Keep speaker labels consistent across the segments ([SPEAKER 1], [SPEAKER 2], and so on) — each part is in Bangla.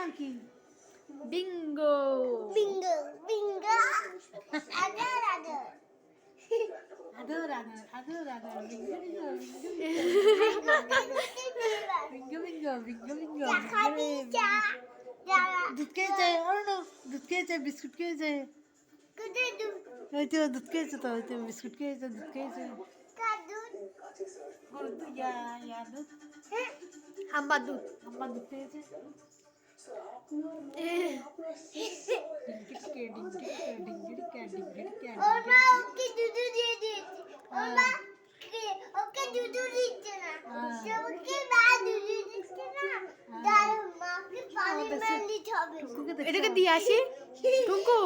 [SPEAKER 1] নাম কি?
[SPEAKER 2] বিঙ্গো
[SPEAKER 3] বিঙ্গো বিঙ্গো আদর আদর
[SPEAKER 1] আদর আদর আদর আদর Bingo Bingo Bingo Bingo Bingo Bingo
[SPEAKER 3] খাবি চা
[SPEAKER 1] দুধ খেয়েছে অরুণ দুধ খেয়েছে বিস্কুট খেয়েছে
[SPEAKER 3] কুদে দু
[SPEAKER 1] ওই তো দুধ খেয়েছে তো ওই তো বিস্কুট খেয়েছে দুধ খেয়েছে
[SPEAKER 3] কাদু
[SPEAKER 1] দুধ ইয়া দুধ
[SPEAKER 2] হাম্বা দুধ
[SPEAKER 1] আম্মা দুধ খেয়েছে
[SPEAKER 3] ওর মা ওকে দুধু দিয়ে দিয়েছে ওর মা ওকে দুধু দিচ্ছে না ওকে মা দুধু দিচ্ছে না তার মাকে পানি মান দিতে হবে
[SPEAKER 2] এটাকে দিয়ে আসি টুঙ্কু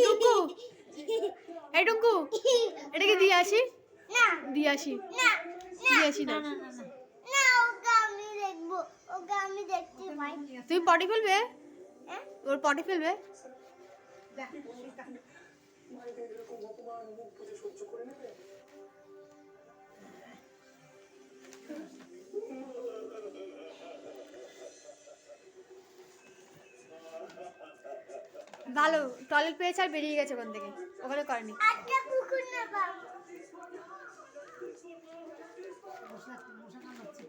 [SPEAKER 2] টুঙ্কু এই টুঙ্কু এটাকে দিয়ে আসি
[SPEAKER 3] না
[SPEAKER 2] দিয়ে আসি
[SPEAKER 3] না
[SPEAKER 2] দিয়ে আসি না
[SPEAKER 1] না না না
[SPEAKER 3] না ওকে আমি দেখবো ওকে আমি দেখতে পাই
[SPEAKER 2] তুমি পটি ফেলবে
[SPEAKER 3] হ্যাঁ
[SPEAKER 2] ওর পটি ফেলবে ভালো টয়লেট পেয়েছে আর বেরিয়ে গেছে ওখান থেকে ওখানে করেনি
[SPEAKER 3] একটা কুকুর না বাবা
[SPEAKER 1] মশা কামড়াচ্ছে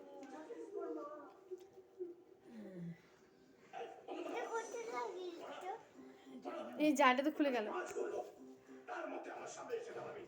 [SPEAKER 3] এটা করতে লাগিয়েছো
[SPEAKER 2] এই জালটা তো খুলে গেল
[SPEAKER 4] তার মধ্যে আমার সামনে এসে দাঁড়াবি